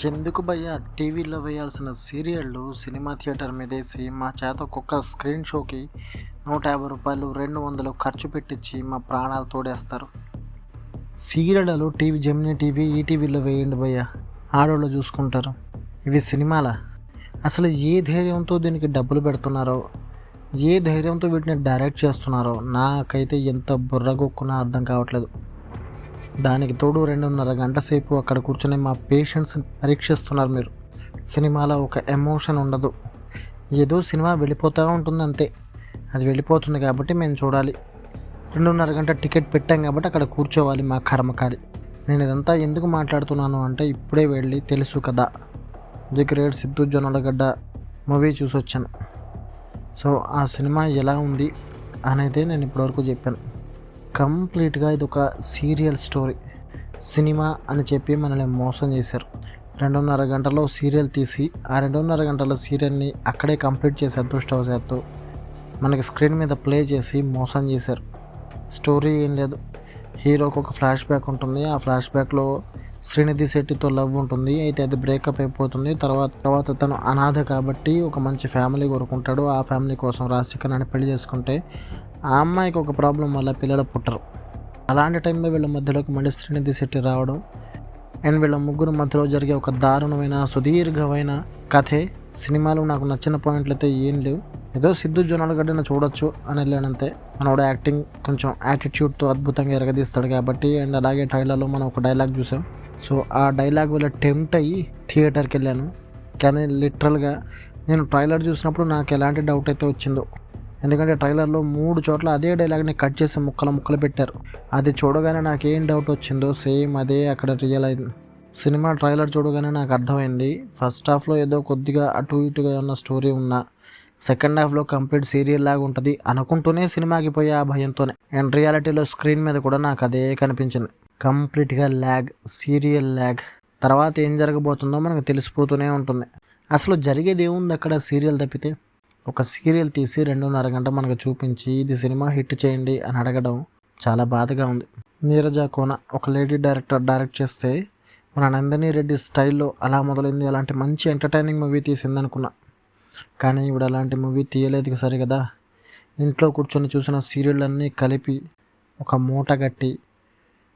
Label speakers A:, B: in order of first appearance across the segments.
A: ఎందుకు భయ్యా టీవీలో వేయాల్సిన సీరియళ్ళు సినిమా థియేటర్ మీదేసి మా చేత ఒక్కొక్క స్క్రీన్ షోకి రూ. 150 200 ఖర్చు పెట్టించి మా ప్రాణాలు తోడేస్తారు. సీరియళ్ళు టీవీ జెమినీ టీవీ ఈటీవీలో వేయండి భయ్యా, ఆడోళ్ళు చూసుకుంటారు. ఇవి సినిమాలా? అసలు ఏ ధైర్యంతో దీనికి డబ్బులు పెడుతున్నారో, ఏ ధైర్యంతో వీటిని డైరెక్ట్ చేస్తున్నారో నాకైతే ఎంత బుర్రగొక్కునా అర్థం కావట్లేదు. దానికి తోడు 2.5 గంట సేపు అక్కడ కూర్చొని మా పేషెంట్స్ని పరీక్షిస్తున్నారు మీరు. సినిమాలో ఒక ఎమోషన్ ఉండదు, ఏదో సినిమా వెళ్ళిపోతూ ఉంటుంది అంతే. అది వెళ్ళిపోతుంది కాబట్టి మేము చూడాలి. 2.5 గంట టికెట్ పెట్టాం కాబట్టి అక్కడ కూర్చోవాలి మా కర్మకాలి. నేను ఇదంతా ఎందుకు మాట్లాడుతున్నాను అంటే ఇప్పుడే వెళ్ళి తెలుసు కదా the great Siddhu Jonnalagadda movie చూసి వచ్చాను. సో ఆ సినిమా ఎలా ఉంది అనేది నేను ఇప్పటివరకు చెప్పాను. కంప్లీట్గా ఇది ఒక సీరియల్ స్టోరీ. సినిమా అని చెప్పి మనల్ని మోసం చేశారు. 2.5 గంటలో సీరియల్ తీసి ఆ 2.5 గంటల సీరియల్ని అక్కడే కంప్లీట్ చేసే అదృష్టవశాత్తు మనకి స్క్రీన్ మీద ప్లే చేసి మోసం చేశారు. స్టోరీ ఏం లేదు. హీరోకి ఒక ఫ్లాష్ బ్యాక్ ఉంటుంది. ఆ ఫ్లాష్ బ్యాక్లో శ్రీనిధి శెట్టితో లవ్ ఉంటుంది. అయితే అది బ్రేకప్ అయిపోతుంది. తర్వాత తను అనాథ కాబట్టి ఒక మంచి ఫ్యామిలీ కోరుకుంటాడు. ఆ ఫ్యామిలీ కోసం రాజశేఖర్ని పెళ్లి చేసుకుంటే ఆ అమ్మాయికి ఒక ప్రాబ్లం వల్ల పిల్లలు పుట్టరు. అలాంటి టైంలో వీళ్ళ మధ్యలోకి మళ్ళీ శ్రీనిధి శెట్టి రావడం అండ్ వీళ్ళ ముగ్గురు మధ్యలో జరిగే ఒక దారుణమైన సుదీర్ఘమైన కథే. సినిమాలో నాకు నచ్చిన పాయింట్లు అయితే ఏం లేవు. ఏదో సిద్ధు జొన్నలగడ్డను చూడొచ్చు అని వెళ్ళానంతే. మనోட యాక్టింగ్ కొంచెం యాటిట్యూడ్తో అద్భుతంగా ఎరగదీస్తాడు కాబట్టి. అండ్ అలాగే ట్రైలర్లో మనం ఒక డైలాగ్ చూసాం. సో ఆ డైలాగ్ వల్ల టెంప్ట్ అయ్యి థియేటర్కి వెళ్ళాను. కానీ లిటరల్గా నేను ట్రైలర్ చూసినప్పుడు నాకు ఎలాంటి డౌట్ అయితే వచ్చిందో, ఎందుకంటే ట్రైలర్లో 3 చోట్ల అదే డైలాగ్ని కట్ చేసి ముక్కలు పెట్టారు. అది చూడగానే నాకేం డౌట్ వచ్చిందో సేమ్ అదే అక్కడ రియల్ అయింది. సినిమా ట్రైలర్ చూడగానే నాకు అర్థమైంది. ఫస్ట్ హాఫ్లో ఏదో కొద్దిగా అటు ఇటుగా ఉన్న స్టోరీ ఉన్నా సెకండ్ హాఫ్లో కంప్లీట్ సీరియల్ లాగా ఉంటుంది అనుకుంటూనే సినిమాకి పోయి ఆ భయంతోనే. అండ్ రియాలిటీలో స్క్రీన్ మీద కూడా నాకు అదే కనిపించింది. కంప్లీట్గా ల్యాగ్, సీరియల్ ల్యాగ్. తర్వాత ఏం జరగబోతుందో మనకు తెలిసిపోతూనే ఉంటుంది. అసలు జరిగేది ఏముంది అక్కడ సీరియల్ తప్పితే? ఒక సీరియల్ తీసి 2.5 గంట మనకు చూపించి ఇది సినిమా హిట్ చేయండి అని అడగడం చాలా బాధగా ఉంది. నీరజ కోన ఒక లేడీ డైరెక్టర్ డైరెక్ట్ చేస్తే మన నందిని రెడ్డి స్టైల్లో అలా మొదలైంది. అలాంటి మంచి ఎంటర్టైనింగ్ మూవీ తీసింది అనుకున్నా. కానీ ఇప్పుడు అలాంటి మూవీ తీయలేదు సరే కదా. ఇంట్లో కూర్చొని చూసిన సీరియల్ అన్నీ కలిపి ఒక మూట కట్టి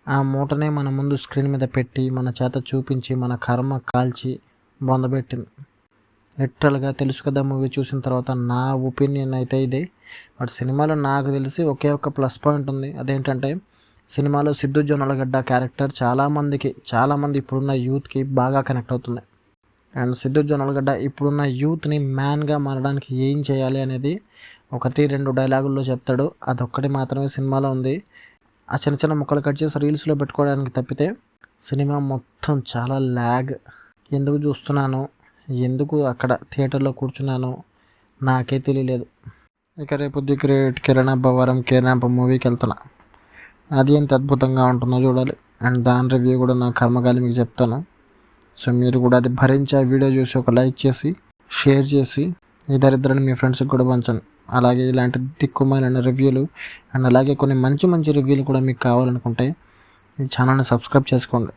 A: ఆ మూటనే మన ముందు స్క్రీన్ మీద పెట్టి మన చేత చూపించి మన కర్మ కాల్చి బొందబెట్టింది. లిటరల్గా తెలుసు కదా మూవీ చూసిన తర్వాత నా ఒపీనియన్ అయితే ఇదే. బట్ సినిమాలో నాకు తెలిసి ఒకే ఒక ప్లస్ పాయింట్ ఉంది. అదేంటంటే సినిమాలో సిద్ధు జొన్నలగడ్డ క్యారెక్టర్ చాలామంది ఇప్పుడున్న యూత్కి బాగా కనెక్ట్ అవుతుంది. అండ్ సిద్ధు జొన్నలగడ్డ ఇప్పుడున్న యూత్ని మ్యాన్గా మారడానికి ఏం చేయాలి అనేది 1-2 డైలాగుల్లో చెప్తాడు. అదొక్కటి మాత్రమే సినిమాలో ఉంది. ఆ చిన్న ముక్కలు కట్ చేసి రీల్స్లో పెట్టుకోవడానికి తప్పితే సినిమా మొత్తం చాలా ల్యాగ్. ఎందుకు చూస్తున్నాను, ఎందుకు అక్కడ థియేటర్లో కూర్చున్నానో నాకే తెలియలేదు. ఇక రేపు ది గ్రేట్ కిరణ్ అబ్బవరం కేనాంప మూవీకి వెళ్తున్నా. అది ఎంత అద్భుతంగా ఉంటుందో చూడాలి. అండ్ దాని రివ్యూ కూడా నా కర్మకాలి మీకు చెప్తాను. సో మీరు కూడా అది భరించి ఆ వీడియో చూసి ఒక లైక్ చేసి షేర్ చేసి ఇద్దరిద్దరిని మీ ఫ్రెండ్స్కి కూడా పంచండి. అలాగే ఇలాంటి దిక్కుమాలిన రివ్యూలు అండ్ అలాగే కొన్ని మంచి రివ్యూలు కూడా మీకు కావాలనుకుంటే ఈ ఛానల్ని సబ్స్క్రైబ్ చేసుకోండి.